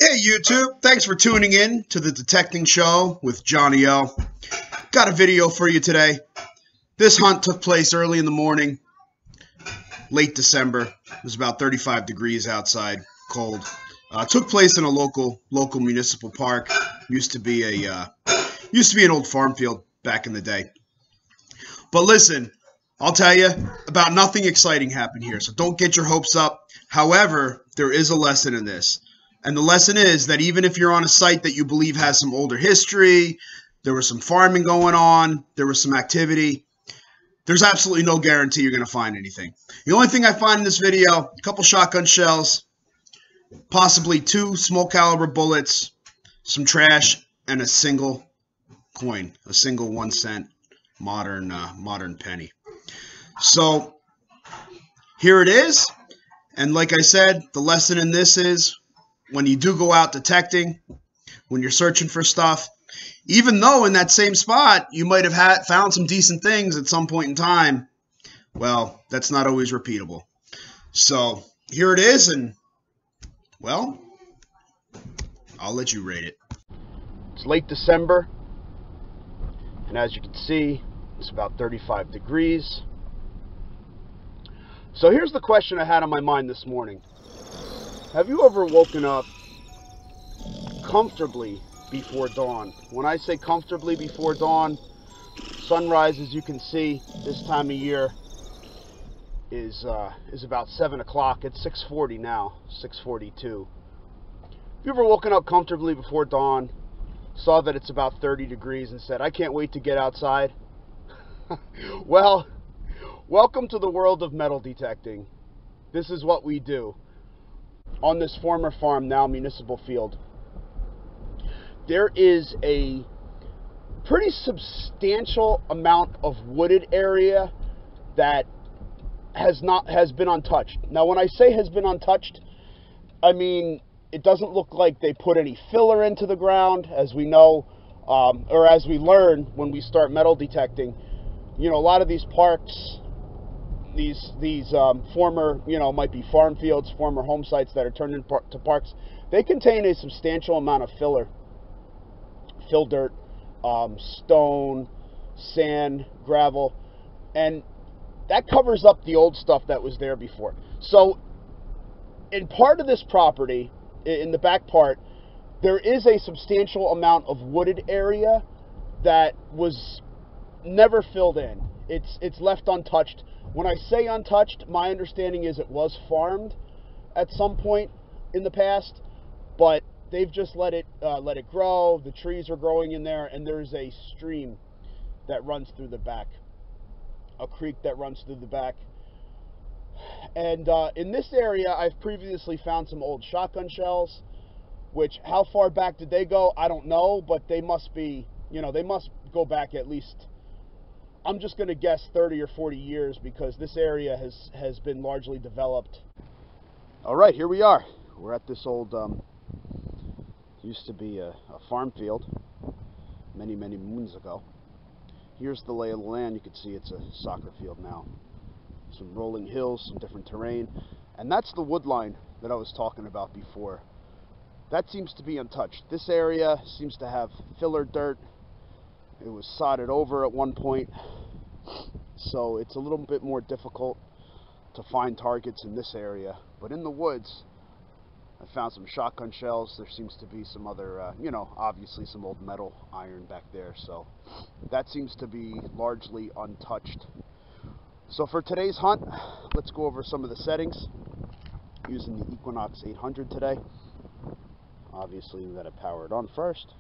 Hey YouTube, thanks for tuning in to the Detecting Show with Johnny O. Got a video for you today. This hunt took place early in the morning, late December. It was about 35 degrees outside, cold. Took place in a local municipal park. Used to be an old farm field back in the day. But listen, I'll tell you about nothing exciting happened here, so don't get your hopes up. However, there is a lesson in this. And the lesson is that even if you're on a site that you believe has some older history, there was some farming going on, there was some activity, there's absolutely no guarantee you're going to find anything. The only thing I find in this video, a couple shotgun shells, possibly 2 small caliber bullets, some trash, and a single coin, a single 1 cent modern penny. So here it is. And like I said, the lesson in this is when you do go out detecting, when you're searching for stuff, even though in that same spot you might have found some decent things at some point in time, well, that's not always repeatable. So here it is, and, well, I'll let you rate it. It's late December, and as you can see, it's about 35 degrees. So here's the question I had on my mind this morning. Have you ever woken up comfortably before dawn? When I say comfortably before dawn, sunrise, as you can see, this time of year is about 7 o'clock. It's 6:40 now, 6:42. Have you ever woken up comfortably before dawn, saw that it's about 30 degrees and said, I can't wait to get outside? Well, welcome to the world of metal detecting. This is what we do. On this former farm, now municipal field, there is a pretty substantial amount of wooded area that has been untouched. Now, when I say has been untouched, I mean it doesn't look like they put any filler into the ground, as we know, or as we learn when we start metal detecting. You know, a lot of these parks, these former, might be farm fields, former home sites that are turned into parks, they contain a substantial amount of fill dirt, stone, sand, gravel, and that covers up the old stuff that was there before. So in part of this property, in the back part, there is a substantial amount of wooded area that was never filled in. It's left untouched. When I say untouched, my understanding is it was farmed at some point in the past, but they've just let it grow. The trees are growing in there, and there's a stream that runs through the back, a creek that runs through the back. And in this area, I've previously found some old shotgun shells, which, how far back did they go? I don't know, but they must be, they must go back at least, I'm just going to guess 30 or 40 years, because this area has been largely developed. All right, here we are. We're at this old, used to be a farm field many moons ago. Here's the lay of the land. You can see it's a soccer field now. Some rolling hills, some different terrain. And that's the wood line that I was talking about before. That seems to be untouched. This area seems to have filler dirt. It was sodded over at one point, so it's a little bit more difficult to find targets in this area. But in the woods, I found some shotgun shells. There seems to be some other, obviously some old metal iron back there. So that seems to be largely untouched. So for today's hunt, let's go over some of the settings. Using the Equinox 800 today. Obviously, we got to power it on first.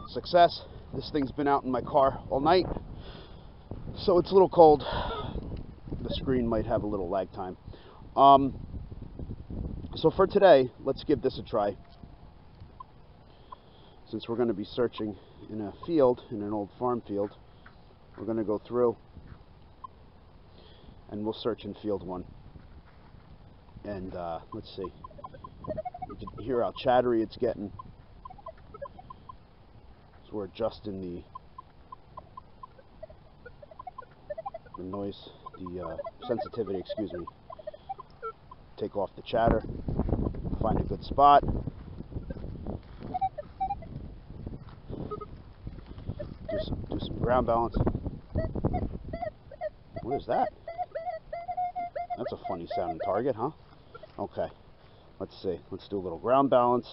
Success. This thing's been out in my car all night, so it's a little cold. The screen might have a little lag time. So for today, let's give this a try. Since we're going to be searching in a field, in an old farm field, we're going to go through and we'll search in field 1. And let's see. You can hear how chattery it's getting. So we're adjusting the noise the sensitivity, excuse me. Take off the chatter, find a good spot. Do some ground balance. What is that? That's a funny sounding target, huh? Okay, let's see. Let's do a little ground balance.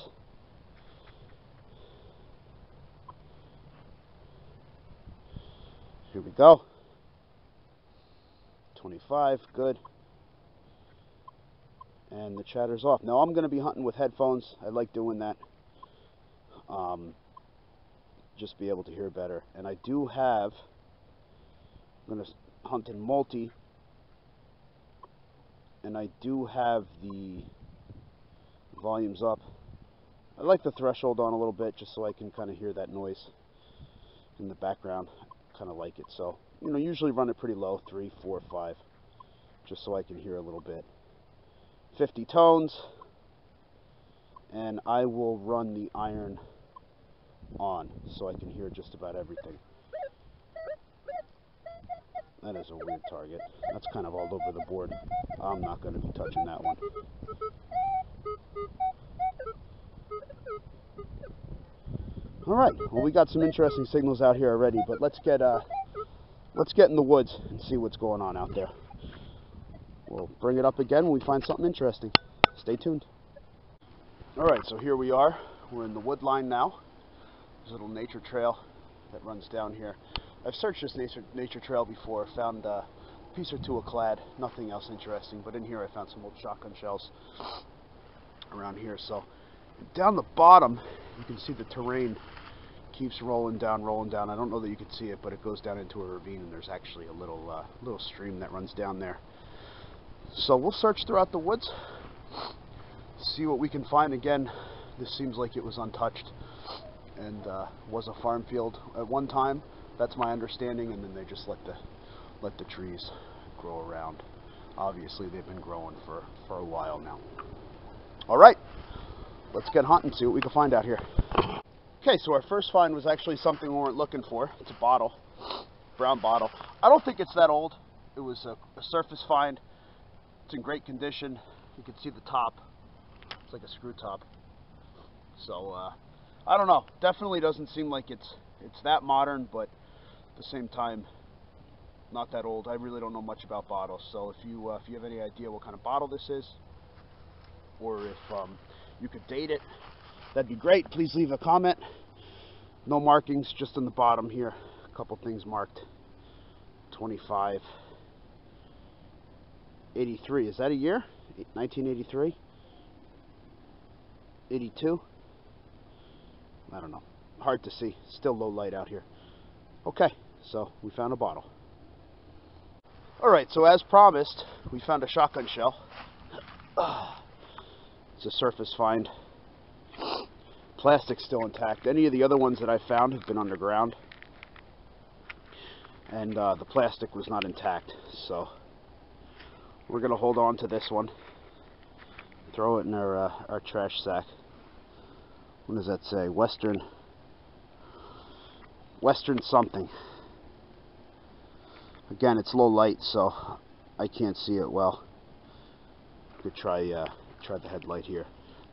Here we go. 25, good. And the chatter's off. Now I'm going to be hunting with headphones. I like doing that. Just be able to hear better. And I do have, I'm going to hunt in multi, and I do have the volumes up. I like the threshold on a little bit just so I can kind of hear that noise in the background. I kind of like it. So, you know, usually run it pretty low, 3, 4, 5, just so I can hear a little bit. 50 tones, and I will run the iron on so I can hear just about everything. That is a weird target. That's kind of all over the board. I'm not going to be touching that one. Alright, well, we got some interesting signals out here already, but let's get in the woods and see what's going on out there. We'll bring it up again when we find something interesting. Stay tuned. Alright, so here we are. We're in the wood line now. There's a little nature trail that runs down here. I've searched this nature trail before, found a piece or two of clad, nothing else interesting, but in here I found some old shotgun shells around here. So down the bottom, you can see the terrain keeps rolling down. I don't know that you can see it, but it goes down into a ravine, and there's actually a little stream that runs down there. So we'll search throughout the woods, see what we can find. Again, this seems like it was untouched and was a farm field at one time. That's my understanding, and then they just let the trees grow around. Obviously, they've been growing for a while now. All right, let's get hunting, see what we can find out here. Okay, so our first find was actually something we weren't looking for. It's a bottle, brown bottle. I don't think it's that old. It was a surface find. It's in great condition. You can see the top. It's like a screw top. So I don't know. Definitely doesn't seem like it's that modern, but at the same time, not that old. I really don't know much about bottles. So if you have any idea what kind of bottle this is, or if you could date it, that'd be great. Please leave a comment. No markings, just on the bottom here. A couple things marked. 25. 83. Is that a year? 1983? 82? I don't know. Hard to see. Still low light out here. Okay, so we found a bottle. Alright, so as promised, we found a shotgun shell. It's a surface find. Plastic's still intact. Any of the other ones that I found have been underground, and the plastic was not intact, so we're going to hold on to this one, throw it in our trash sack. What does that say? Western something. Again, it's low light, so I can't see it well. Could try the headlight here.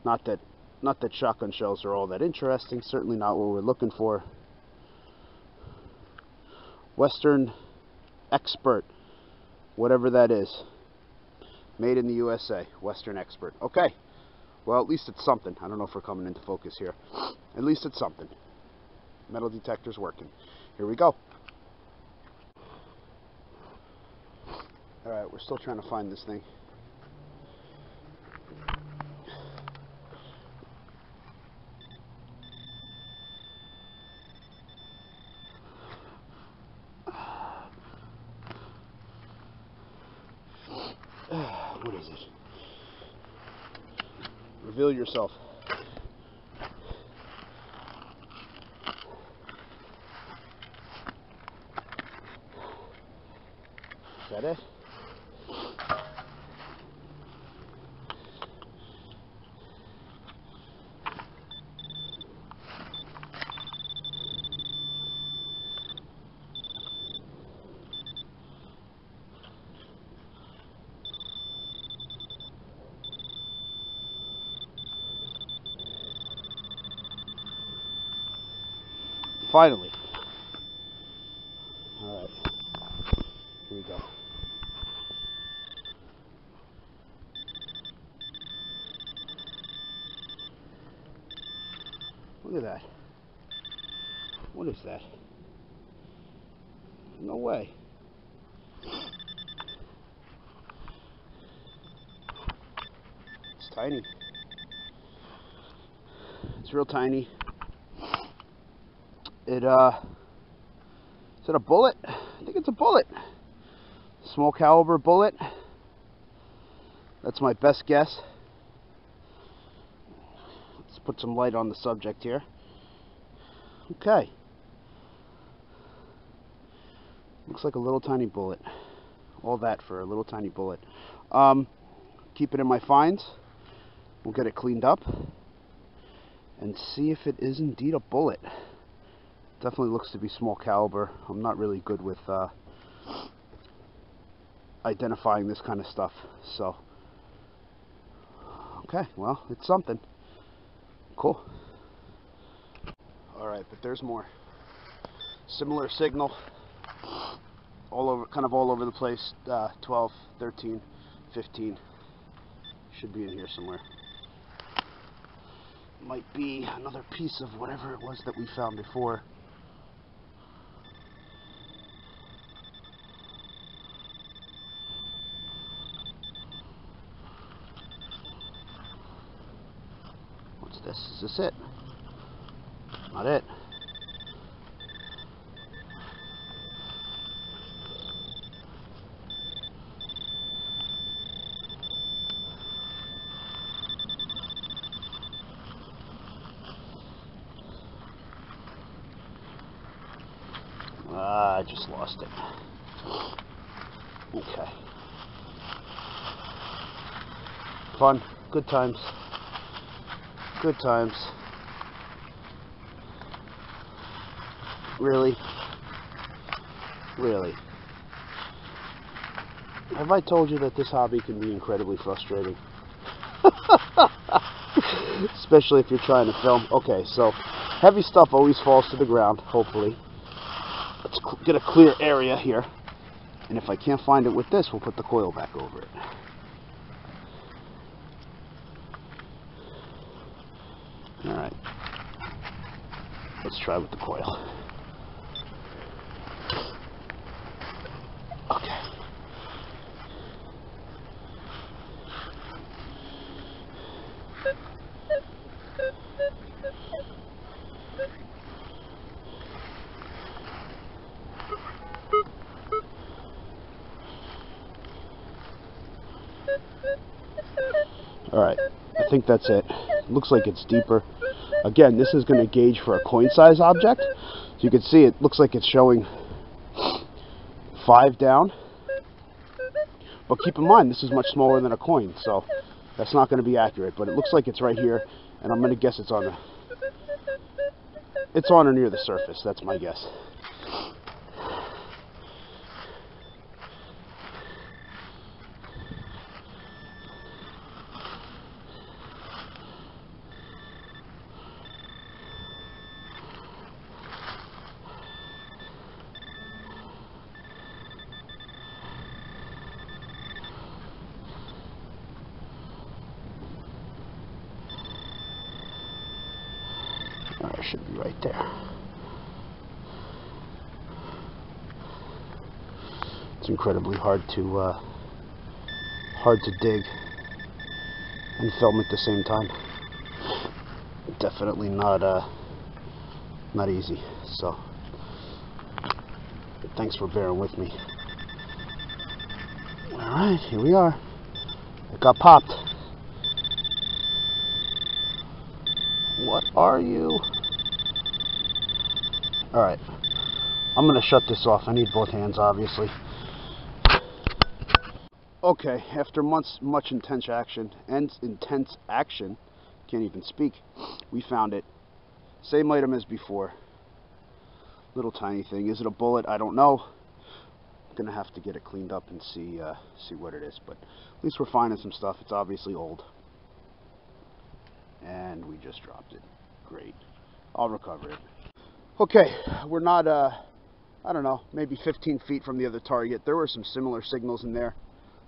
Not that shotgun shells are all that interesting. Certainly not what we're looking for. Western Expert, whatever that is. Made in the USA. Western Expert. Okay. Well, at least it's something. I don't know if we're coming into focus here. At least it's something. Metal detector's working. Here we go. Alright, we're still trying to find this thing. What is it? Reveal yourself. Is that it? Finally. Alright. Here we go. Look at that. What is that? No way. It's tiny. It's real tiny. Is it a bullet? I think it's a bullet. Small caliber bullet. That's my best guess. Let's put some light on the subject here. Okay. Looks like a little tiny bullet. All that for a little tiny bullet. Keep it in my finds. We'll get it cleaned up and see if it is indeed a bullet. Definitely looks to be small caliber. I'm not really good with identifying this kind of stuff. So, okay, well, it's something. Cool. Alright, but there's more. Similar signal. All over, kind of all over the place. 12, 13, 15. Should be in here somewhere. Might be another piece of whatever it was that we found before. What's this? Is this it? Not it. I just lost it. Okay. Fun. Good times. Good times. Really? Really? Have I told you that this hobby can be incredibly frustrating? Especially if you're trying to film. Okay, so heavy stuff always falls to the ground, hopefully. Let's get a clear area here. And if I can't find it with this, we'll put the coil back over it. Alright. Let's try with the coil. Okay. Alright, I think that's it. Looks like it's deeper. Again, this is going to gauge for a coin size object. So you can see it looks like it's showing 5 down. But keep in mind, this is much smaller than a coin, so that's not going to be accurate. But it looks like it's right here, and I'm going to guess it's on or near the surface. That's my guess. It should be right there. It's incredibly hard to dig and film at the same time. Definitely not easy. So thanks for bearing with me. All right, here we are. It got popped. What are you? Alright, I'm going to shut this off. I need both hands, obviously. Okay, after much intense action, can't even speak, we found it. Same item as before. Little tiny thing. Is it a bullet? I don't know. I'm going to have to get it cleaned up and see what it is. But at least we're finding some stuff. It's obviously old. And we just dropped it. Great. I'll recover it. Okay, we're not, I don't know, maybe 15 feet from the other target. There were some similar signals in there,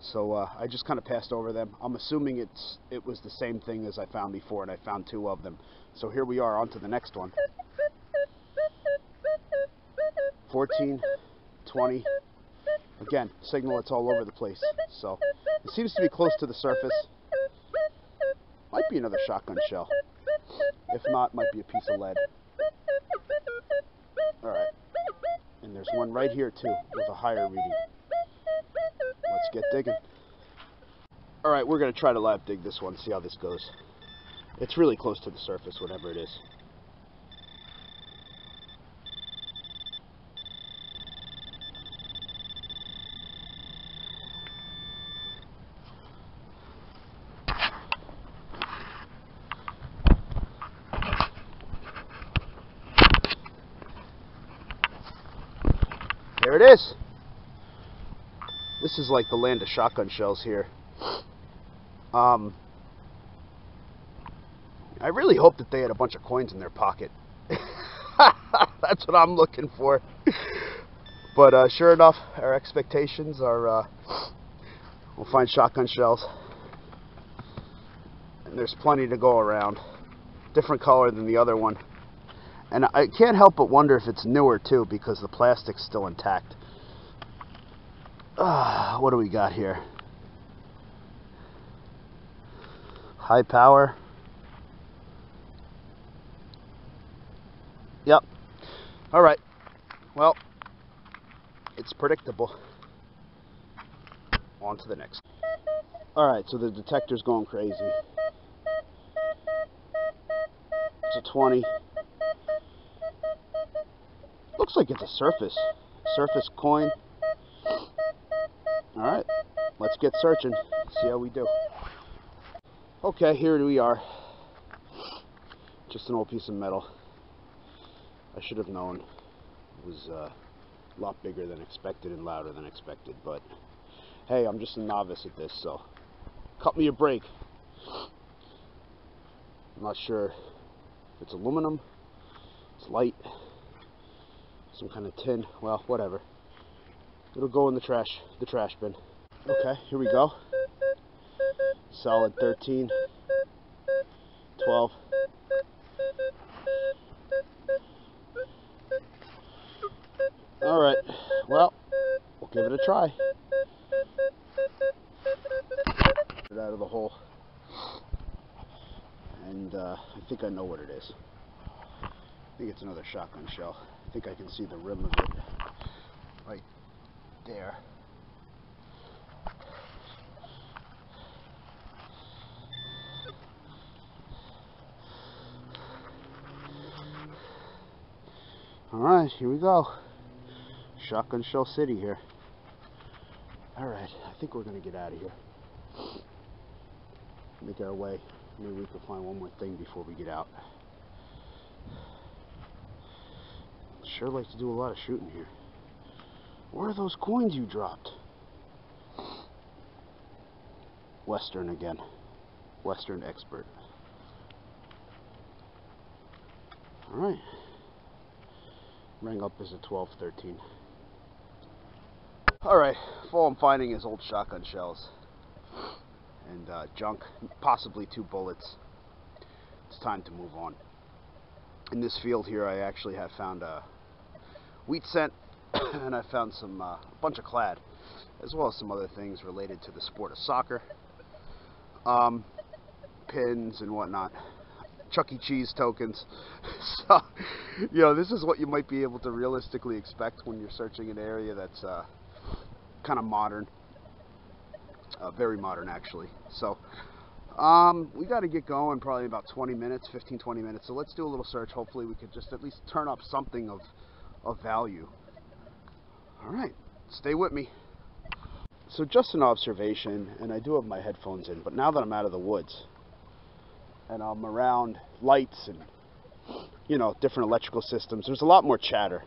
so I just kind of passed over them. I'm assuming it was the same thing as I found before, and I found 2 of them. So here we are, on to the next one. 14, 20. Again, signal, it's all over the place. So it seems to be close to the surface. Might be another shotgun shell. If not, might be a piece of lead. All right. And there's one right here too with a higher reading. Let's get digging. All right, we're going to try to lab dig this one, see how this goes. It's really close to the surface, whatever it is. There it is. This is like the land of shotgun shells here. I really hope that they had a bunch of coins in their pocket. That's what I'm looking for. But sure enough, our expectations are we'll find shotgun shells. And there's plenty to go around. Different color than the other one. And I can't help but wonder if it's newer too, because the plastic's still intact. What do we got here? High power. Yep. All right. Well, it's predictable. On to the next. All right, so the detector's going crazy. It's a 20. Looks like it's a surface coin. All right, let's get searching, see how we do. Okay, here we are. Just an old piece of metal. I should have known it was a lot bigger than expected and louder than expected, but hey, I'm just a novice at this, so cut me a break. I'm not sure if it's aluminum, it's light, some kind of tin, well, whatever. It'll go in the trash bin. Okay, here we go. Solid 13, 12. All right, well, we'll give it a try. Get it out of the hole. And I think I know what it is. I think it's another shotgun shell. I think I can see the rim of it right there. Alright, here we go. Shotgun Shell City here. Alright, I think we're going to get out of here. Make our way. Maybe we can find one more thing before we get out. Sure like to do a lot of shooting here. Where are those coins you dropped? Western again. Western expert. Alright. Rang up as a 12-13. Alright, all I'm finding is old shotgun shells. And junk, possibly 2 bullets. It's time to move on. In this field here, I actually have found a wheat scent, and I found some a bunch of clad, as well as some other things related to the sport of soccer, pins and whatnot, Chuck E. Cheese tokens. So, you know, this is what you might be able to realistically expect when you're searching an area that's kind of modern. Very modern, actually. So we got to get going probably about 20 minutes, 15-20 minutes. So let's do a little search. Hopefully we could just at least turn up something of value. All right, stay with me. So just an observation, and I do have my headphones in, but now that I'm out of the woods and I'm around lights and, you know, different electrical systems, there's a lot more chatter.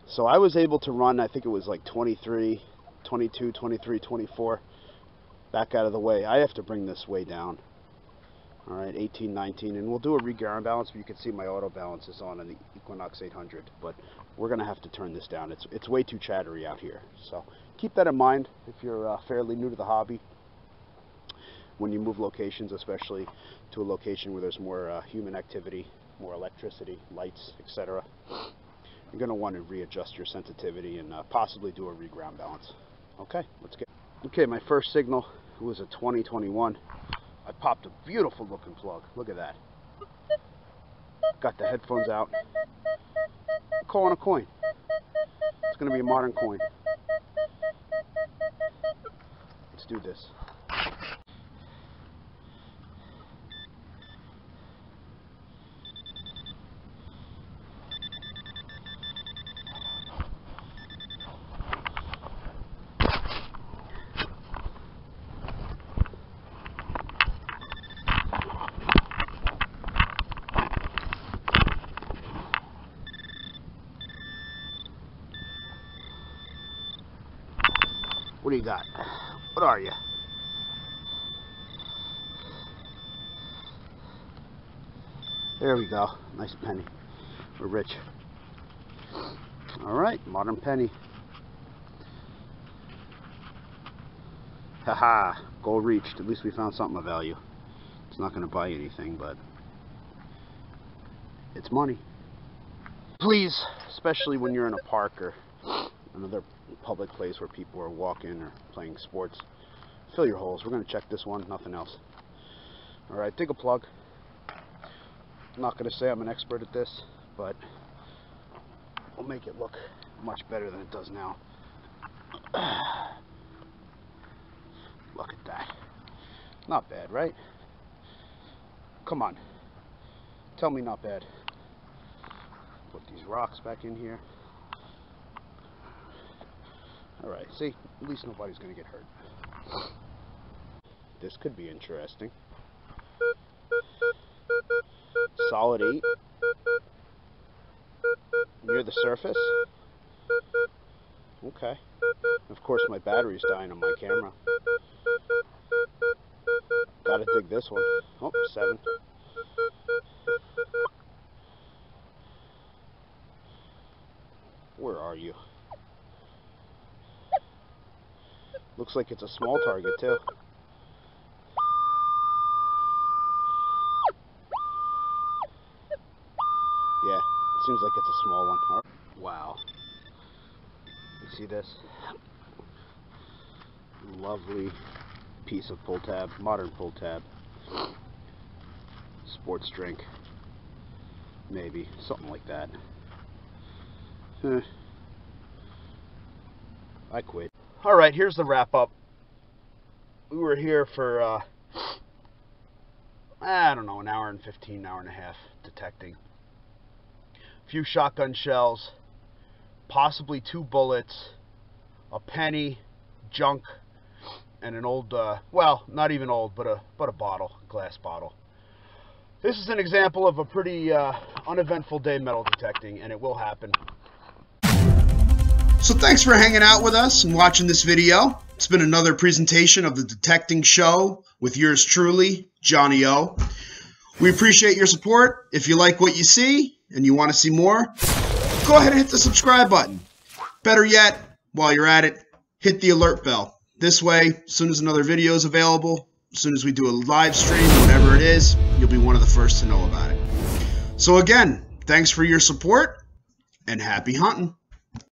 So I was able to run, I think it was like 23, 22, 23, 24. Back out of the way. I have to bring this way down. All right, 18, 19, and we'll do a reground balance, but you can see my auto balance is on the Equinox 800, but we're gonna have to turn this down. It's way too chattery out here. So keep that in mind if you're fairly new to the hobby. When you move locations, especially to a location where there's more human activity, more electricity, lights, etc., you're gonna want to readjust your sensitivity and possibly do a reground balance. Okay, let's get. Okay, my first signal was a 2021. I popped a beautiful looking plug. Look at that. Got the headphones out. I'm calling a coin. It's going to be a modern coin. Let's do this. What do you got? What are you? There we go. Nice penny. We're rich. Alright, modern penny. Haha, goal reached. At least we found something of value. It's not going to buy anything, but it's money. Please, especially when you're in a park or another public place where people are walking or playing sports, fill your holes. We're going to check this one, nothing else. Alright, dig a plug. I'm not going to say I'm an expert at this, but we'll make it look much better than it does now. Look at that. Not bad, right? Come on. Tell me not bad. Put these rocks back in here. Alright, see? At least nobody's going to get hurt. This could be interesting. Solid 8. Near the surface. Okay. Of course, my battery's dying on my camera. Gotta dig this one. Oh, 7. Where are you? Looks like it's a small target, too. Yeah, it seems like it's a small one. Right. Wow. You see this? Lovely piece of pull tab, modern pull tab. Sports drink. Maybe, something like that. I quit. Alright, here's the wrap up. We were here for, I don't know, an hour and 15, hour and a half detecting. A few shotgun shells, possibly 2 bullets, a penny, junk, and an old, well, not even old, but a bottle, glass bottle. This is an example of a pretty uneventful day metal detecting, and it will happen. So thanks for hanging out with us and watching this video. It's been another presentation of the Detecting Show with yours truly, Johnny O. We appreciate your support. If you like what you see and you want to see more, go ahead and hit the subscribe button. Better yet, while you're at it, hit the alert bell. This way, as soon as another video is available, as soon as we do a live stream, whatever it is, you'll be one of the first to know about it. So again, thanks for your support and happy hunting.